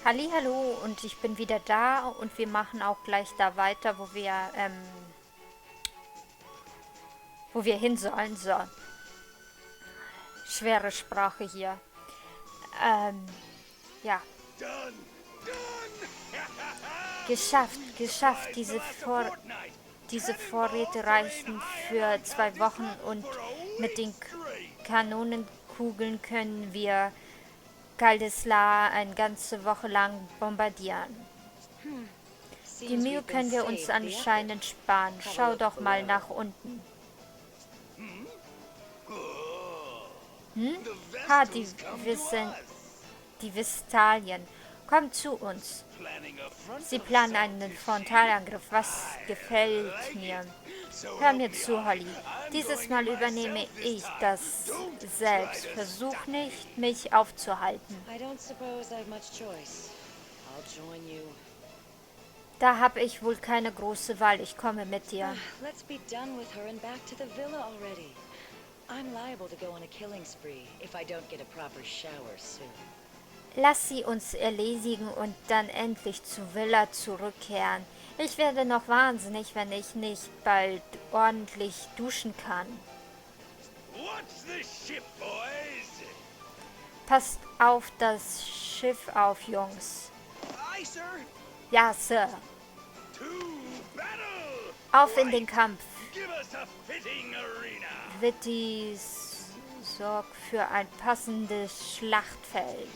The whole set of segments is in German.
Hallihallo, und ich bin wieder da und wir machen auch gleich da weiter, wo wir hin sollen. So, schwere Sprache hier. Ähm, ja, geschafft. Diese Vorräte reichen für 2 Wochen und mit den Kanonenkugeln können wir Kaldeslar eine ganze Woche lang bombardieren. Die Mühe können wir uns anscheinend sparen. Schau doch mal nach unten. Ha, die Vestalien. Komm zu uns. Sie planen einen Frontalangriff. Was gefällt mir? Hör mir zu, Holly. Dieses Mal übernehme ich das selbst. Versuch nicht, mich aufzuhalten. Da habe ich wohl keine große Wahl. Ich komme mit dir. Let's be done with her and back to the villa already. I'm liable to go on a killing spree if I don't get a proper shower soon. Lass sie uns erledigen und dann endlich zur Villa zurückkehren. Ich werde noch wahnsinnig, wenn ich nicht bald ordentlich duschen kann. Passt auf das Schiff auf, Jungs. Ja, Sir. Auf in den Kampf. Witty sorgt für ein passendes Schlachtfeld.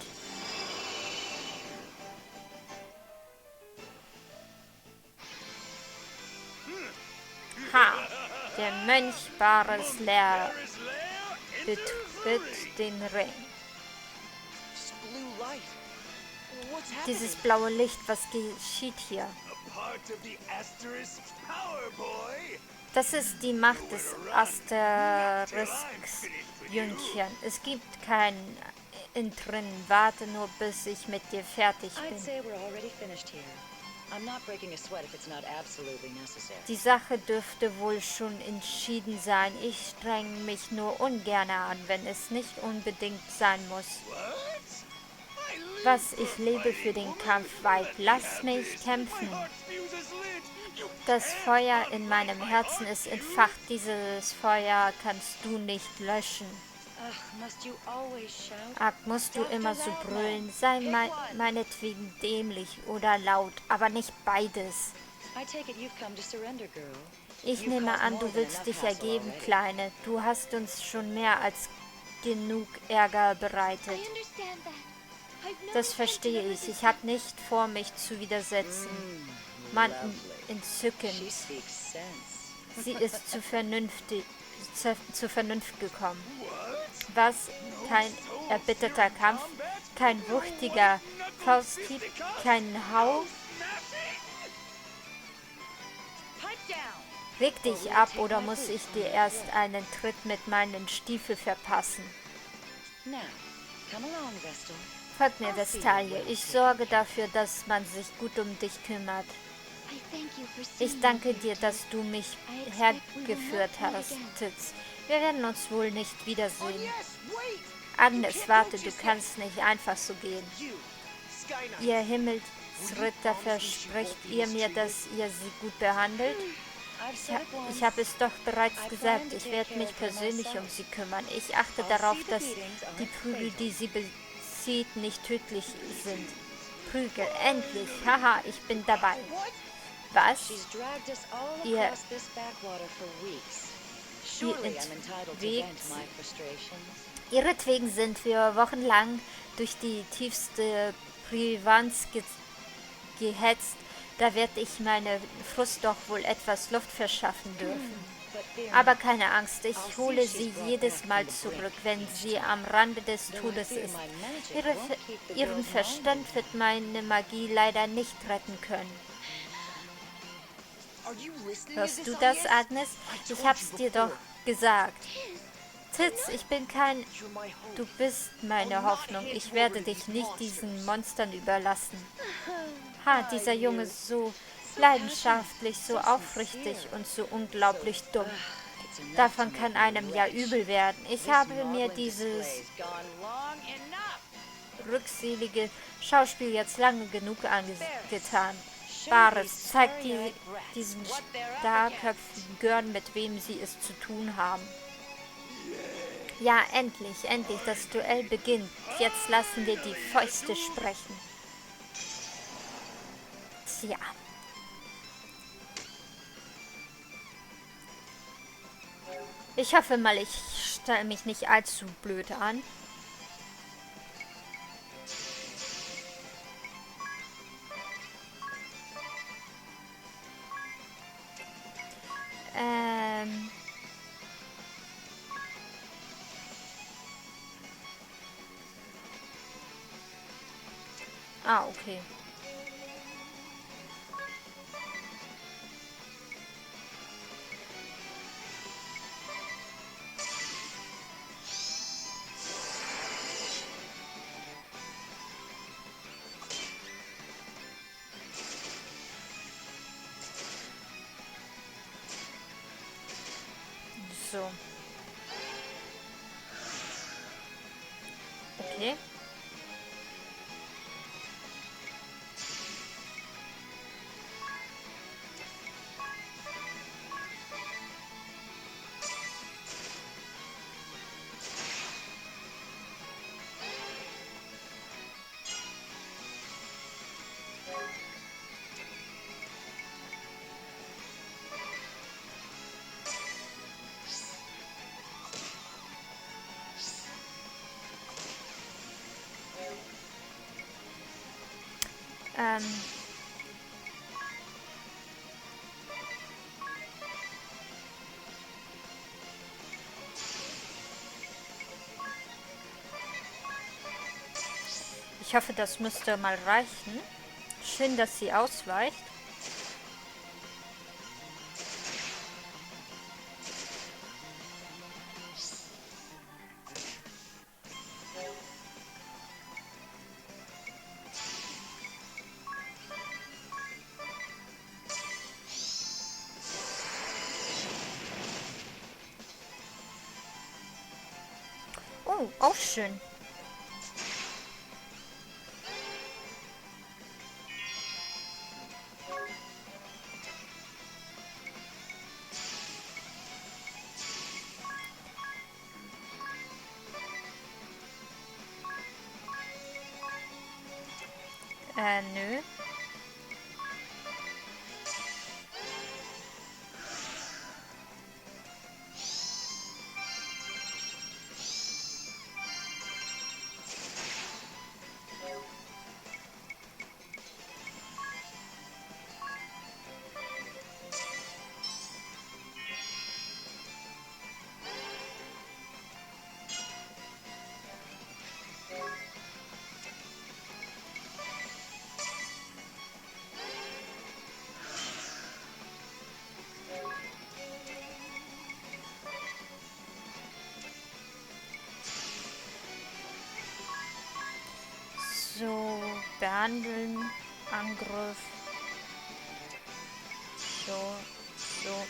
Ha! Der Mönch Bares Leer betritt den Ring. Dieses blaue Licht, was geschieht hier? Das ist die Macht des Asterisks, Jüngchen. Es gibt kein Entrinnen. Warte nur, bis ich mit dir fertig bin. Die Sache dürfte wohl schon entschieden sein. Ich strenge mich nur ungern an, wenn es nicht unbedingt sein muss. Was, ich lebe für den Kampf, Weib. Lass mich kämpfen. Das Feuer in meinem Herzen ist entfacht. Dieses Feuer kannst du nicht löschen. Ach, musst du immer so brüllen? Sei meinetwegen dämlich oder laut, aber nicht beides. Ich nehme an, du willst dich ergeben, Kleine. Du hast uns schon mehr als genug Ärger bereitet. Das verstehe ich. Ich habe nicht vor, mich zu widersetzen. Mann, entzückend. Sie ist zur Vernunft gekommen. Was? Kein erbitterter Kampf? Kein wuchtiger Fausthieb? Kein Hau? Reg dich ab, oder muss ich dir erst einen Tritt mit meinen Stiefeln verpassen? Folg mir, Vestalie. Ich sorge dafür, dass man sich gut um dich kümmert. Ich danke dir, dass du mich hergeführt hast, Titz. Wir werden uns wohl nicht wiedersehen. Agnes, warte, du kannst nicht einfach so gehen. Ihr Himmelsritter, verspricht ihr mir, dass ihr sie gut behandelt? Ich habe es doch bereits gesagt, ich werde mich persönlich um sie kümmern. Ich achte darauf, dass die Prügel, die sie bezieht, nicht tödlich sind. Prügel, endlich, haha, ich bin dabei. Was? Ihretwegen sind wir wochenlang durch die tiefste Privanz gehetzt. Da werde ich meine Frust doch wohl etwas Luft verschaffen dürfen. Aber keine Angst, ich hole sie jedes Mal zurück, wenn sie am Rande des Todes ist. Ihren Verstand wird meine Magie leider nicht retten können. Hörst du das, Agnes? Ich hab's dir doch gesagt. Titz, ich bin kein... Du bist meine Hoffnung. Ich werde dich nicht diesen Monstern überlassen. Ha, dieser Junge, so leidenschaftlich, so aufrichtig und so unglaublich dumm. Davon kann einem ja übel werden. Ich habe mir dieses rückselige Schauspiel jetzt lange genug angetan. Bares, zeigt diesen starrköpfigen Görn, mit wem sie es zu tun haben. Ja, endlich, endlich, das Duell beginnt. Jetzt lassen wir die Fäuste sprechen. Tja. Ich hoffe mal, ich stelle mich nicht allzu blöd an. Okay. So. Okay. Ich hoffe, das müsste mal reichen. Schön, dass sie ausweicht. Oh, auch schön. Nö. So, behandeln, Angriff. So, so.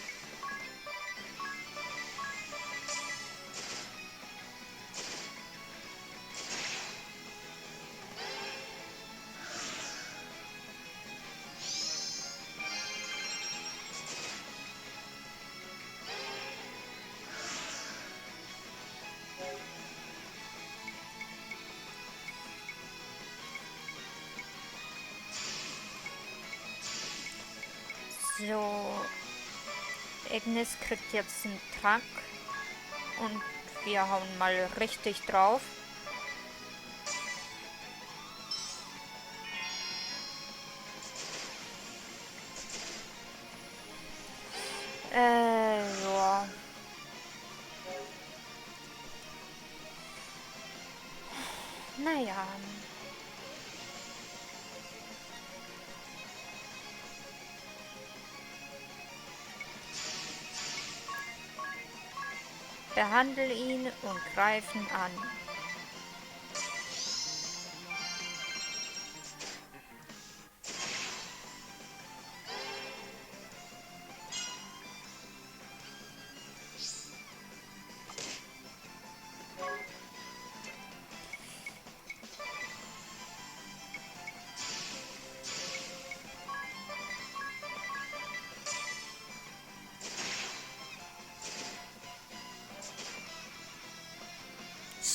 So, Agnes kriegt jetzt einen Trank und wir hauen mal richtig drauf. Ja. Naja. Behandle ihn und greifen an.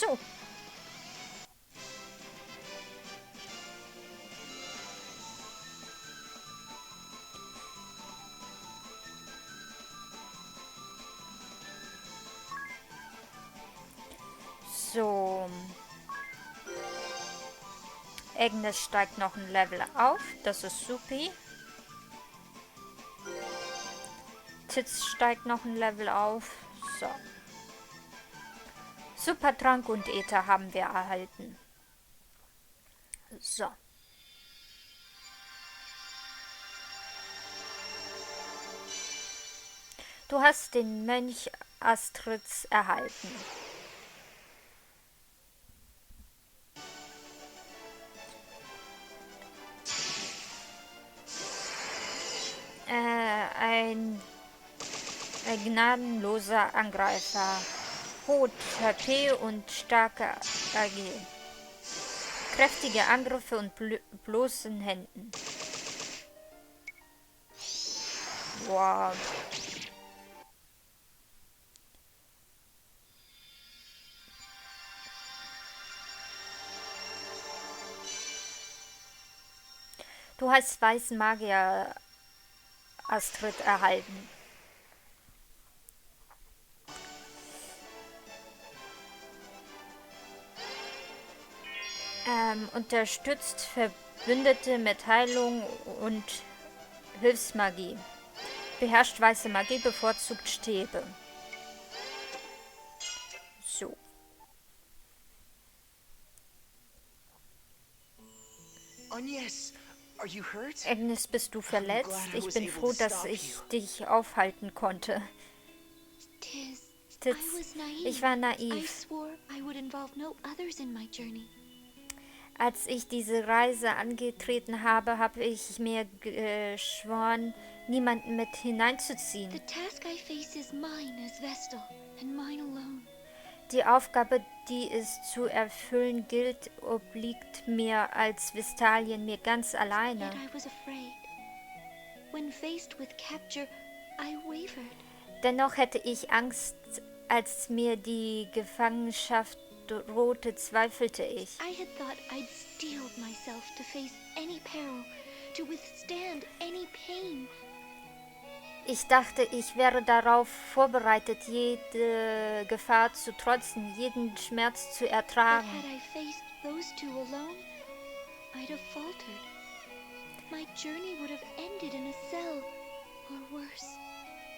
So. So. Agnes steigt noch ein Level auf. Das ist supi. Titz steigt noch ein Level auf. So. Supertrank und Ether haben wir erhalten. So. Du hast den Mönch Astrids erhalten. Ein gnadenloser Angreifer. Hohe HP und starke AG. Kräftige Angriffe und bloßen Händen. Wow. Du hast weißen Magier Astrid erhalten. Unterstützt Verbündete mit Heilung und Hilfsmagie. Beherrscht weiße Magie, bevorzugt Stäbe. So. Agnes, bist du verletzt? Ich bin froh, dass ich dich aufhalten konnte. Titz, ich war naiv. Als ich diese Reise angetreten habe, habe ich mir geschworen, niemanden mit hineinzuziehen. Die Aufgabe, die es zu erfüllen gilt, obliegt mir als Vestalien mir ganz alleine. Dennoch hätte ich Angst, als mir die Gefangenschaft drohte, zweifelte ich. Ich dachte, ich wäre darauf vorbereitet, jede Gefahr zu trotzen, jeden Schmerz zu ertragen.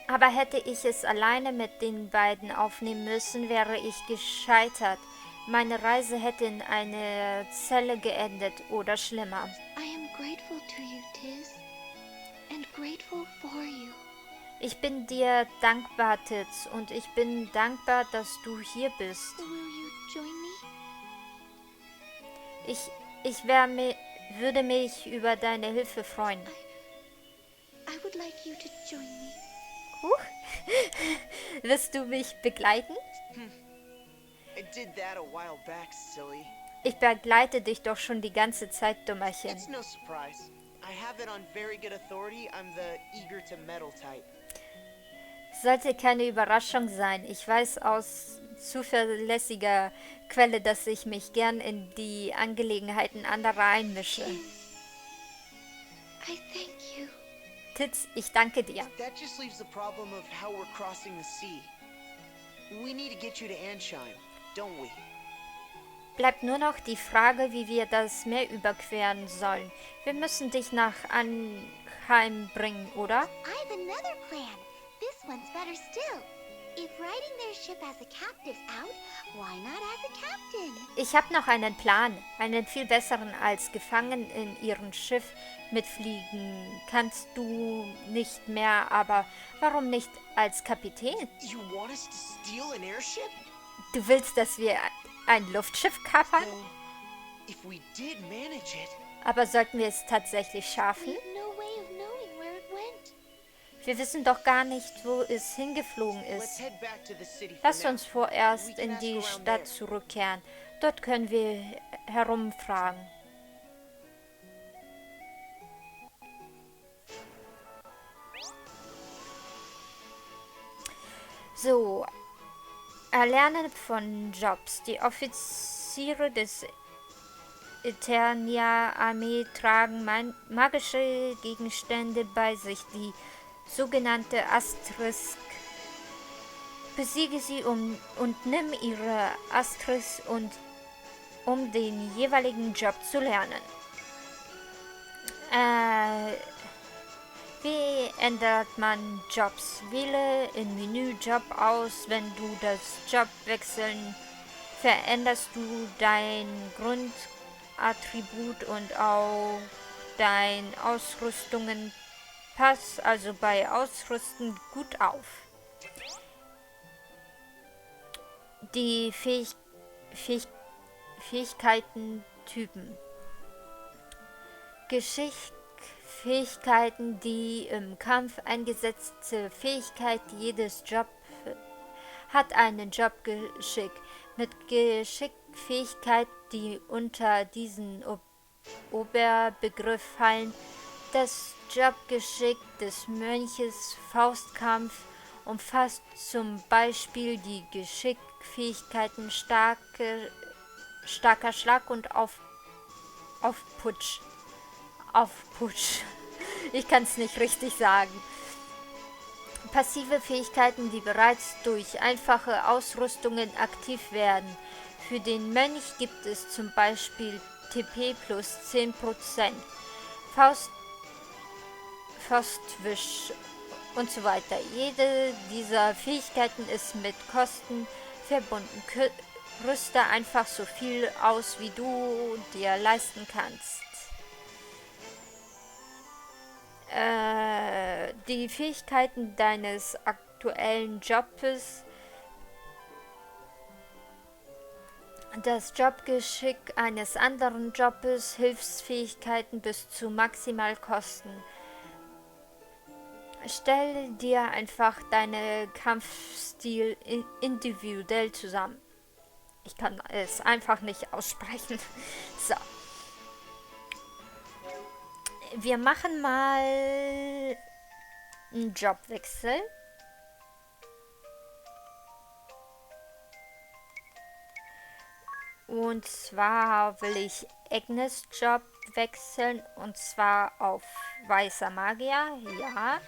Aber hätte ich es alleine mit den beiden aufnehmen müssen, wäre ich gescheitert. Meine Reise hätte in eine Zelle geendet oder schlimmer. Ich bin dir dankbar, Titz, und ich bin dankbar, dass du hier bist. Ich würde mich über deine Hilfe freuen. Wirst du mich begleiten? Ich begleite dich doch schon die ganze Zeit, Dummerchen. Sollte keine Überraschung sein. Ich weiß aus zuverlässiger Quelle, dass ich mich gern in die Angelegenheiten anderer einmische. Titz, ich danke dir. Bleibt nur noch die Frage, wie wir das Meer überqueren sollen. Wir müssen dich nach Anheim bringen, oder? Ich habe noch einen Plan, einen viel besseren als gefangen in ihrem Schiff mitfliegen. Kannst du nicht mehr, aber warum nicht als Kapitän? Du willst, dass wir ein Luftschiff kapern? Aber sollten wir es tatsächlich schaffen? Wir wissen doch gar nicht, wo es hingeflogen ist. Lass uns vorerst in die Stadt zurückkehren. Dort können wir herumfragen. So, Erlernen von Jobs. Die Offiziere des Eternia-Armee tragen magische Gegenstände bei sich, die sogenannte Asterisk. Besiege sie und nimm ihre Asterisk um den jeweiligen Job zu lernen. Wie ändert man Jobs? Wähle im Menü Job aus. Wenn du das Job wechseln, veränderst du dein Grundattribut und auch dein Ausrüstungen. Pass also bei Ausrüsten gut auf. Die Fähigkeiten-Typen. Fähigkeiten, die im Kampf eingesetzte Fähigkeit jedes Job hat einen Jobgeschick. Mit Geschickfähigkeit, die unter diesen Oberbegriff fallen, das Jobgeschick des Mönches Faustkampf umfasst zum Beispiel die Geschickfähigkeiten starker Schlag und Aufputsch. Ich kann es nicht richtig sagen. Passive Fähigkeiten, die bereits durch einfache Ausrüstungen aktiv werden. Für den Mönch gibt es zum Beispiel TP plus 10%, Faustwisch und so weiter. Jede dieser Fähigkeiten ist mit Kosten verbunden. Rüste einfach so viel aus, wie du dir leisten kannst. Die Fähigkeiten deines aktuellen Jobs, das Jobgeschick eines anderen Jobs, Hilfsfähigkeiten bis zu Maximalkosten. Stell dir einfach deinen Kampfstil individuell zusammen. Ich kann es einfach nicht aussprechen. So. Wir machen mal einen Jobwechsel. Und zwar will ich Agnes Job wechseln. Und zwar auf weißer Magier. Ja.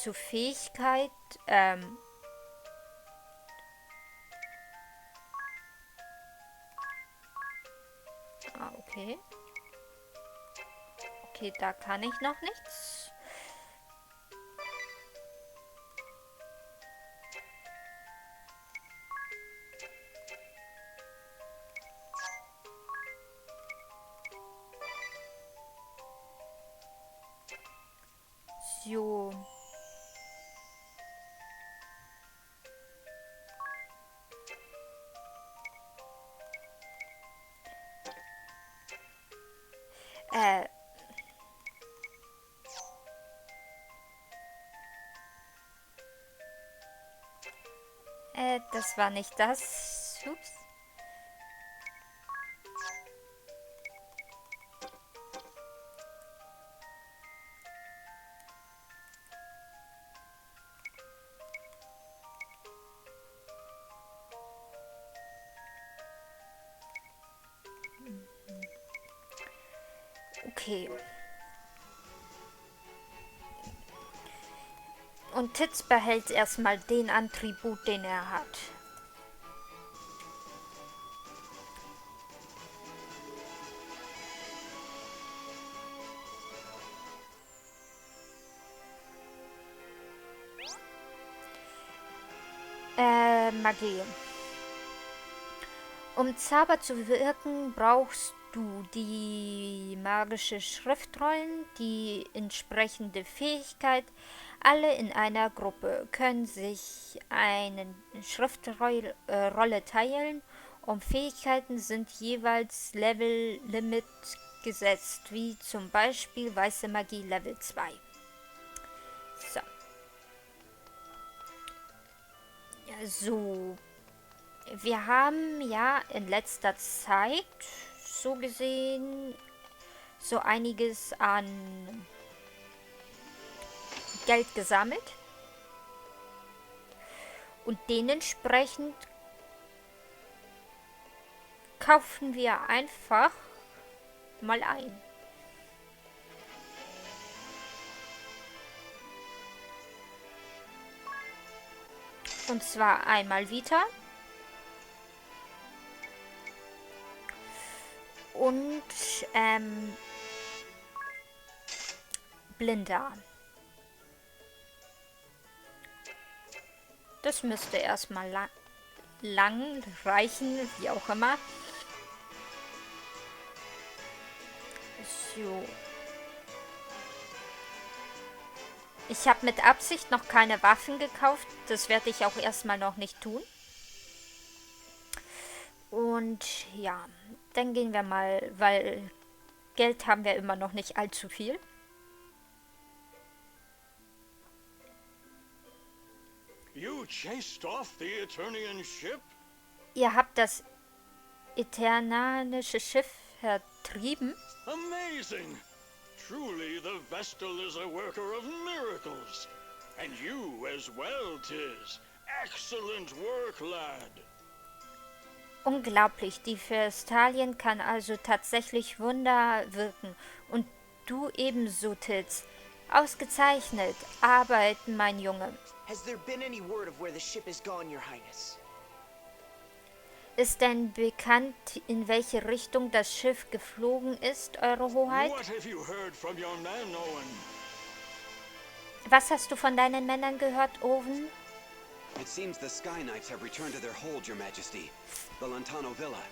Zu Fähigkeit. Okay. Okay, da kann ich noch nichts. So. Das war nicht das. Ups. Okay. Und Titz behält erstmal den Attribut, den er hat. Magie. Um Zauber zu wirken, brauchst du die magische Schriftrollen, die entsprechende Fähigkeit. Alle in einer Gruppe können sich eine Schriftrolle teilen. Fähigkeiten sind jeweils Level-Limit gesetzt, wie zum Beispiel Weiße Magie Level 2. So. Ja, so. Wir haben ja in letzter Zeit so gesehen so einiges an Geld gesammelt. Und dementsprechend kaufen wir einfach mal ein. Und zwar einmal Vita und Blinder. Das müsste erstmal lang reichen, wie auch immer. So. Ich habe mit Absicht noch keine Waffen gekauft. Das werde ich auch erstmal noch nicht tun. Und ja, dann gehen wir mal, weil Geld haben wir immer noch nicht allzu viel. You chased off the Eternian ship? Ihr habt das eternanische Schiff vertrieben? Amazing! Truly the Vestal is a worker of miracles. And you as well, 'tis. Excellent work, lad. Unglaublich, die Vestalien kann also tatsächlich Wunder wirken. Und du ebenso, Titz. Ausgezeichnet. Arbeiten, mein Junge. Has there been any word of where the ship has gone, Your Highness? Ist denn bekannt, in welche Richtung das Schiff geflogen ist, Eure Hoheit? What have you heard from your men, Owen? Was hast du von deinen Männern gehört, Owen? It seems the Sky Knights have returned to their hold, Your Majesty. The Lantano Villa.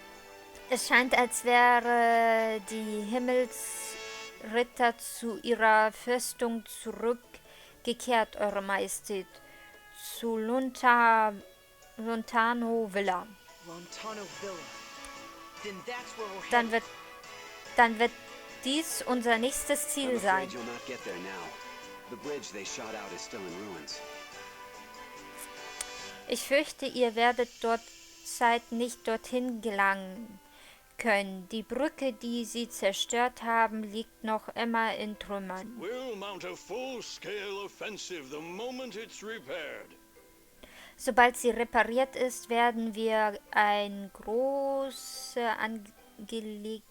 Es scheint, als wäre die Himmelsritter zu ihrer Festung zurückgekehrt, Eure Majestät. Zu Lantano Villa. Lantano Villa. Then that's where we're headed. Dann wird dies unser nächstes Ziel I'm sein. afraid you'll not get there now. The bridge they shot out is still in ruins. Ich fürchte, ihr werdet nicht dorthin gelangen können. Die Brücke, die sie zerstört haben, liegt noch immer in Trümmern. We'll mount a full-scale offensive the moment it's repaired. Sobald sie repariert ist, werden wir eine große angelegte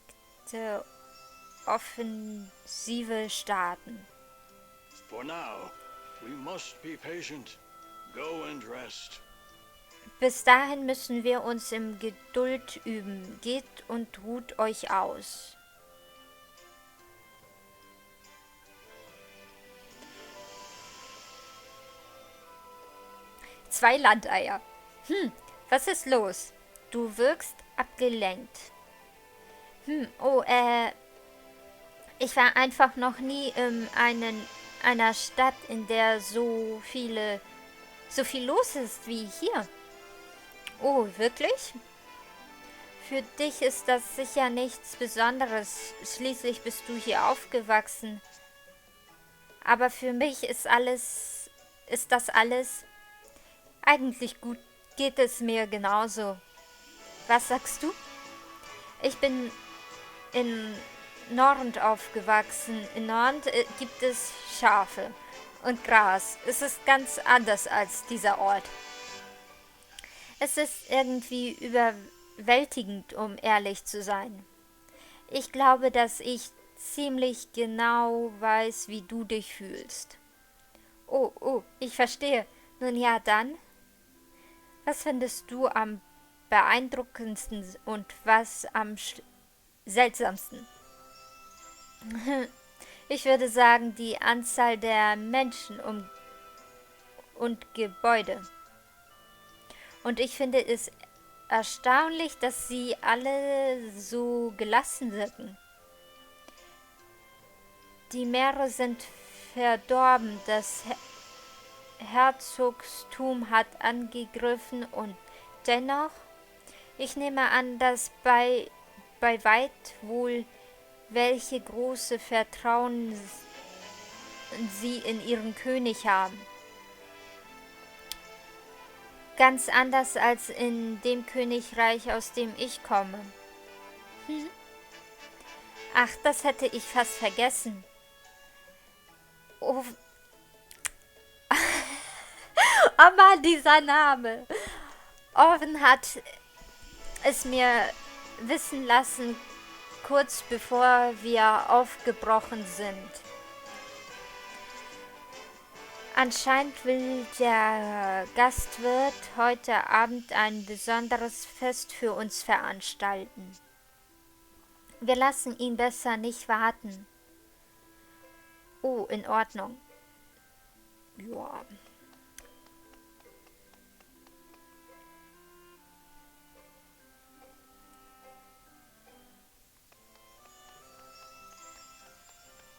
Offensive starten. For now, we must be patient. Go and rest. Bis dahin müssen wir uns im Geduld üben. Geht und ruht euch aus. Zwei Landeier. Was ist los? Du wirkst abgelenkt. Ich war einfach noch nie in einer Stadt, in der so viel los ist wie hier. Oh, wirklich? Für dich ist das sicher nichts Besonderes. Schließlich bist du hier aufgewachsen. Aber für mich ist das alles eigentlich gut. Geht es mir genauso. Was sagst du? Ich bin in Nord aufgewachsen. In Nord gibt es Schafe und Gras. Es ist ganz anders als dieser Ort. Es ist irgendwie überwältigend, um ehrlich zu sein. Ich glaube, dass ich ziemlich genau weiß, wie du dich fühlst. Oh, ich verstehe. Nun ja, dann. Was findest du am beeindruckendsten und was am seltsamsten? Ich würde sagen, die Anzahl der Menschen und Gebäude. Und ich finde es erstaunlich, dass sie alle so gelassen wirken. Die Meere sind verdorben, das Herzogstum hat angegriffen und dennoch, ich nehme an, dass bei weit wohl welche große Vertrauen sie in ihren König haben. Ganz anders als in dem Königreich, aus dem ich komme. Ach, das hätte ich fast vergessen. Oh, Aber dieser Name. Orven hat es mir wissen lassen, kurz bevor wir aufgebrochen sind. Anscheinend will der Gastwirt heute Abend ein besonderes Fest für uns veranstalten. Wir lassen ihn besser nicht warten. Oh, in Ordnung. Ja.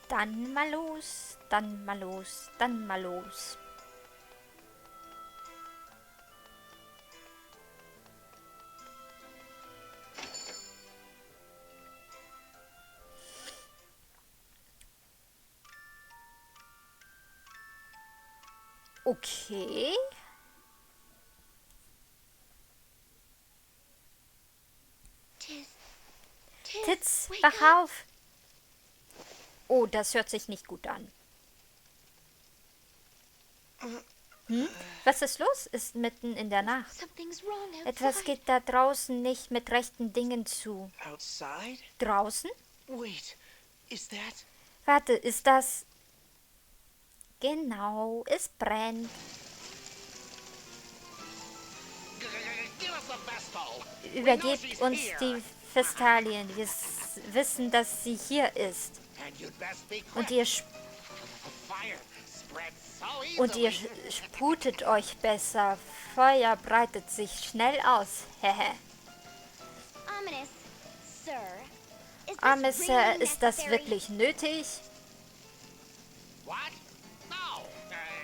Dann mal los, dann mal los, dann mal los. Okay. Titz, wach auf. Oh, das hört sich nicht gut an. Was ist los? Ist mitten in der Nacht. Etwas geht da draußen nicht mit rechten Dingen zu. Outside? Draußen? Wait, is that? Warte, ist das... Genau, es brennt. Übergebt uns die Festalien. Wir wissen, dass sie hier ist. Und ihr sputet euch besser. Feuer breitet sich schnell aus. Hehe. Armes Sir, ist das wirklich nötig?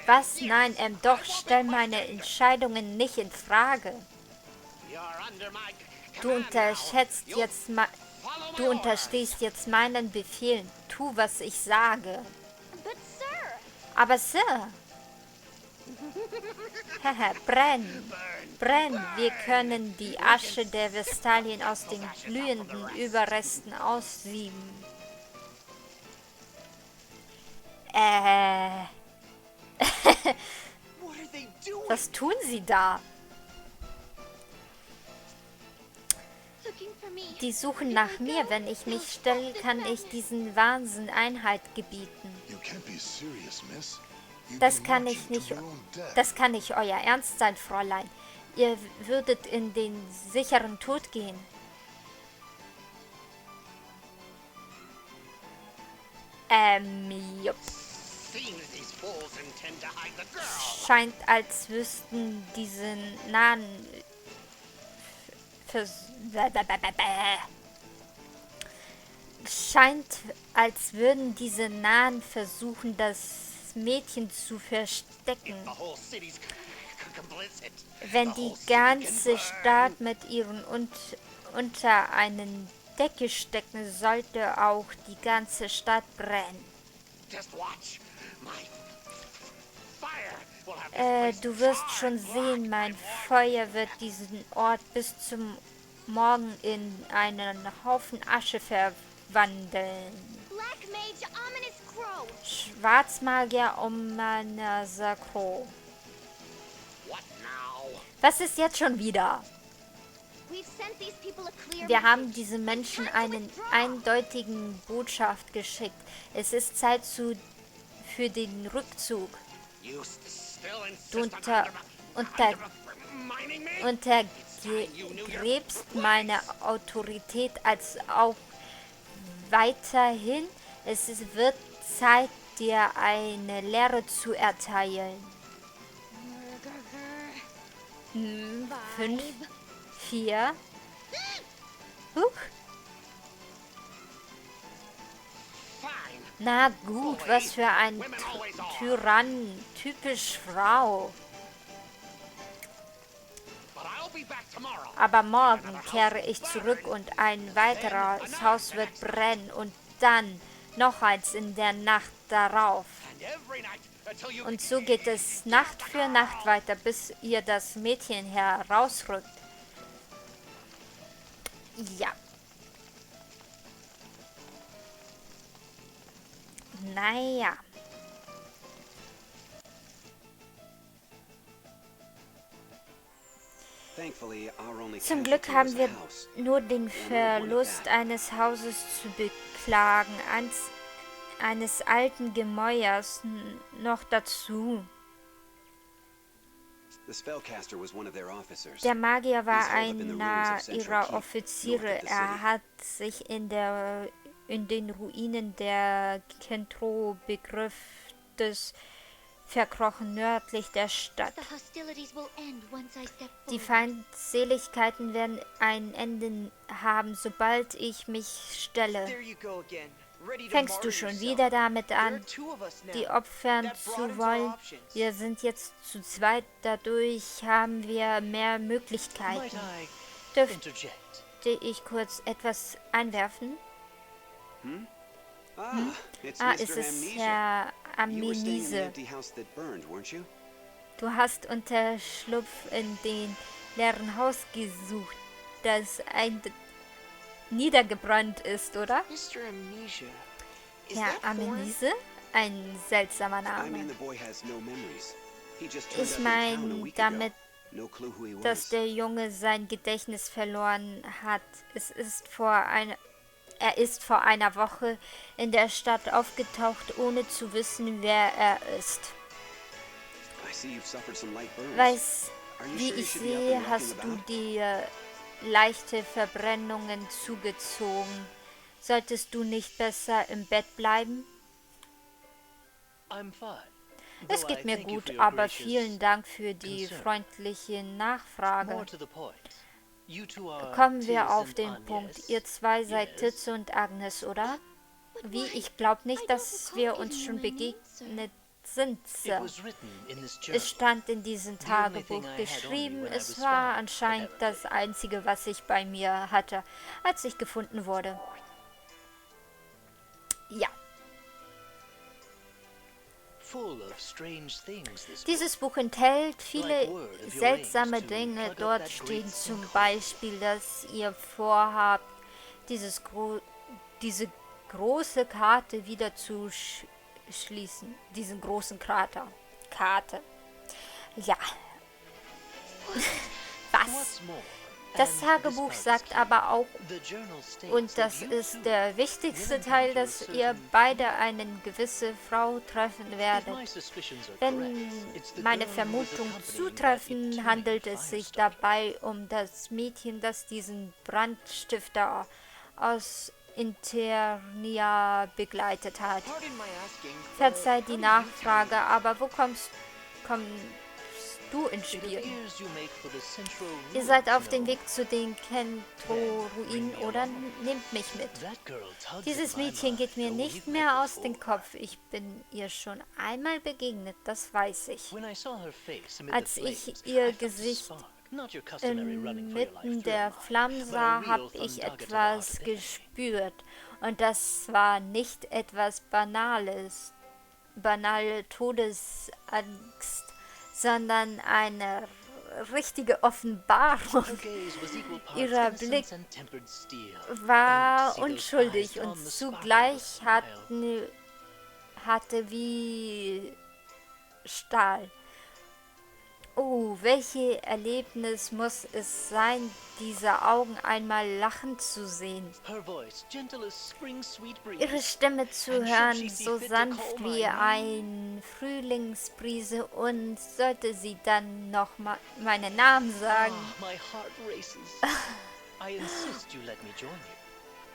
Was? Nein, doch, stell meine Entscheidungen nicht in Frage. Du unterstehst jetzt meinen Befehlen. Tu, was ich sage. Aber Sir... Haha, brenn! Brenn! Wir können die Asche der Vestalien aus den glühenden Überresten aussieben. Was tun sie da? Die suchen nach mir. Wenn ich mich stelle, kann ich diesen Wahnsinn Einhalt gebieten. Das kann nicht euer Ernst sein, Fräulein. Ihr würdet in den sicheren Tod gehen. Jupp. Scheint, als wüssten diese nahen... Scheint, als würden diese Nahen versuchen, das Mädchen zu verstecken. Wenn die ganze Stadt mit ihren unter einen Decke stecken, sollte auch die ganze Stadt brennen. Du wirst schon sehen, mein Feuer wird diesen Ort bis zum Morgen in einen Haufen Asche verwandeln. Schwarzmagier ominöser Crow. Was ist jetzt schon wieder? Wir haben diesen Menschen einen eindeutigen Botschaft geschickt. Es ist Zeit für den Rückzug. Du untergräbst meine Autorität als auch weiterhin. Es wird Zeit, dir eine Lehre zu erteilen. 5, 4. Huch. Na gut, was für ein Tyrann, typisch Frau. Aber morgen kehre ich zurück und ein weiteres Haus wird brennen und dann noch eins in der Nacht darauf. Und so geht es Nacht für Nacht weiter, bis ihr das Mädchen herausrückt. Ja. Naja. Thankfully, our only Zum Glück casualty haben was wir a house. nur den Verlust eines Hauses zu beklagen, eines alten Gemäuers noch dazu. The spellcaster was one of their officers. Der Magier war He's holed up in the ruins einer of Central ihrer Keep, Offiziere. north of the Er city. hat sich in den Ruinen der Kentro-Begriff des verkrochen nördlich der Stadt. Die Feindseligkeiten werden ein Ende haben, sobald ich mich stelle. There you go again. Ready to Fängst du martyr schon yourself. wieder damit There are an, two of us now. die opfern That zu broadens our wollen? options. Wir sind jetzt zu zweit, dadurch haben wir mehr Might Möglichkeiten. I Dürfte interject? ich kurz etwas einwerfen? It's Es Mr. ist Amnesia. Herr You were staying in the Amnesie. empty house that burned, weren't you? Du hast Unterschlupf in den leeren Haus gesucht, das niedergebrannt ist, oder? Mr. Amnesia. Is Ja, that foreign? Amnesie? Ein seltsamer I mean, Name. the boy has no memories. He just turned Ich up in town a meine week damit, ago. No clue who he dass was. der Junge sein Gedächtnis verloren hat. Er ist vor einer Woche in der Stadt aufgetaucht, ohne zu wissen, wer er ist. I see you've suffered some light burns. Are you Wie sure you ich should be up sehe, and hast walking du about? dir leichte Verbrennungen zugezogen. Solltest du nicht besser im Bett bleiben? I'm fine. Es Though geht I mir thank you gut, for your aber gracious vielen Dank für die concern. freundliche More Nachfrage. to the point. You two are Kommen Tiz wir auf and den Agnes. Punkt. Ihr zwei seid Yes. Titze und Agnes, oder? Wie? Ich glaube nicht, dass wir uns schon begegnet sind, It Sir. was written in this journal. Es stand in diesem The only Tagebuch thing I had on me geschrieben. when I Es was war found, anscheinend apparently. das Einzige, was ich bei mir hatte, als ich gefunden wurde. Ja, Full of strange things, this book. dieses Buch enthält viele Like word of your seltsame aims to Dinge. plug up Dort that steht great zum sinkhole. Beispiel, dass ihr vorhabt, diese große Karte wieder zu schließen. Diesen großen Karte. Ja. Was? What's more, Das and Tagebuch this sagt part is aber auch, the journal states und that das you ist two der wichtigste will Teil, encounter dass a ihr certain beide eine gewisse Frau treffen If werdet. my suspicions are Wenn correct, it's the meine girl who was Vermutungen accompanying that zutreffen, eternal handelt es sich firestarter. dabei um das Mädchen, das diesen Brandstifter aus Internia begleitet hat. Pardon my asking. Verzeiht die how do you Nachfrage, aber wo kommst du ins It Spiel? appears you make for the central Ihr seid ruins, auf dem no? Weg zu den Kentro-Ruinen, oder? Nehmt mich mit. That girl tugs Dieses at my Mädchen geht mir mind, though nicht we've mehr met aus dem before. Kopf. Ich bin ihr schon einmal begegnet, das weiß ich. When I saw her face amid Als the ich flames, ihr I felt a Gesicht spark. Not your customary running for your life Inmitten der thrill, Flammen but a sah, real habe ich thundergat of the etwas heart. gespürt. Und das war nicht etwas banale Todesangst, sondern eine richtige Offenbarung. Her gaze was equal parts Ihrer innocence Blick and tempered steel. war Oh, see those unschuldig eyes und on the sparkle of zugleich a smile. hatte wie Stahl. Oh, welches Erlebnis muss es sein, diese Augen einmal lachend zu sehen. Her voice, gentle as spring's sweet breeze. Ihre Stimme zu And should hören, she see so fit to sanft call wie my name? ein Frühlingsbrise, und sollte sie dann noch meinen Namen sagen. Ah, my heart races. I insist you let me join you.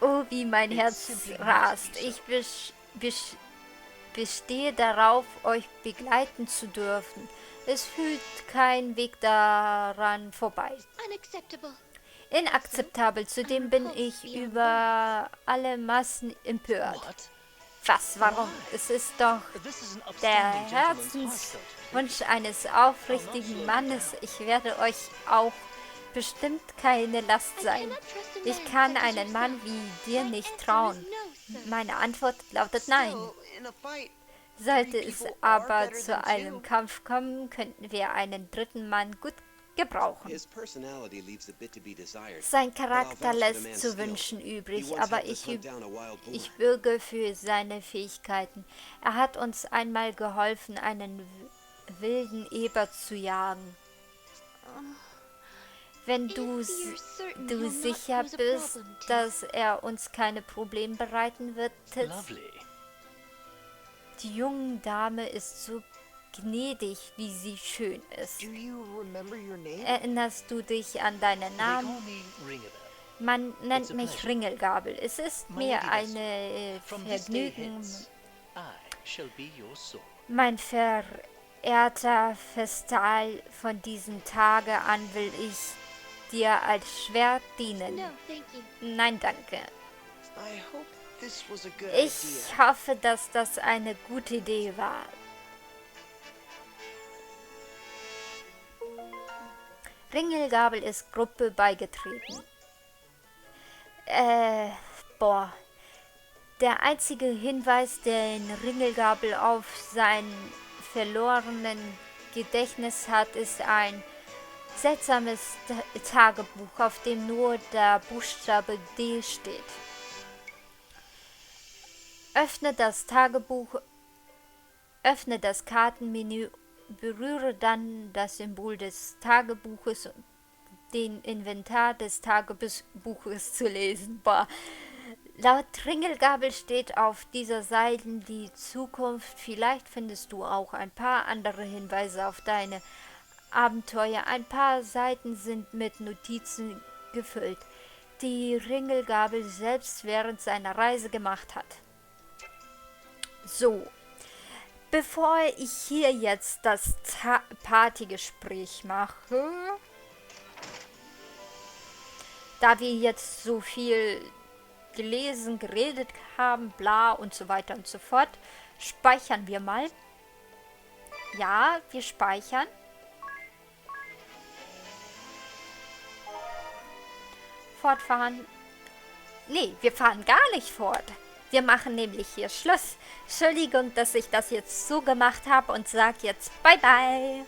Oh, wie mein It Herz simply must rast. be so. Ich bestehe darauf, euch begleiten zu dürfen. Es führt kein Weg daran vorbei. Unacceptable. Inakzeptabel. Zudem bin ich über alle Massen empört. What? Was? Warum? Es ist doch This is an der upstanding gentleman's Herzenswunsch heartfelt. eines aufrichtigen Mannes. Ich werde euch auch bestimmt keine Last sein. Ich kann einen Mann wie dir nicht trauen. Meine Antwort lautet nein. Still, in a fight, Sollte es aber zu einem Kampf kommen, könnten wir einen dritten Mann gut gebrauchen. His personality leaves a bit to be desired. Sein but I'll Charakter vouch for the lässt man's zu skill. wünschen He übrig, once aber helped us hunt down a wild boar. ich bürge für seine Fähigkeiten. Er hat uns einmal geholfen, einen wilden Eber zu jagen. Wenn du sicher bist, dass er uns keine Probleme bereiten wird, Titz. Lovely. Die junge Dame ist so gnädig, wie sie schön ist. Do you remember your name? Erinnerst du dich an deinen They call Namen? me Ringabel. Man nennt It's a mich pleasure. Ringelgabel. Es ist My mir lady Vestal, ein from this day Vergnügen, hence, I shall be your sword. mein verehrter Vestal, von diesem Tage an will ich dir als Schwert dienen. Nein, danke. I hope this was a good Ich idea. hoffe, dass das eine gute Idee war. Ringelgabel ist Gruppe beigetreten. Boah. Der einzige Hinweis, den Ringelgabel auf sein verlorenen Gedächtnis hat, ist ein seltsames Tagebuch, auf dem nur der Buchstabe D steht. Öffne das Tagebuch, öffne das Kartenmenü, berühre dann das Symbol des Tagebuches, um den Inventar des Tagebuches zu lesen. Boah. Laut Ringelgabel steht auf dieser Seite die Zukunft. Vielleicht findest du auch ein paar andere Hinweise auf deine Abenteuer. Ein paar Seiten sind mit Notizen gefüllt, die Ringelgabel selbst während seiner Reise gemacht hat. So, bevor ich hier jetzt das Partygespräch mache, da wir jetzt so viel gelesen, geredet haben, bla und so weiter und so fort, speichern wir mal. Ja, wir speichern. Fortfahren. Nee, wir fahren gar nicht fort. Wir machen nämlich hier Schluss. Entschuldigung, dass ich das jetzt so gemacht habe und sag jetzt Bye Bye.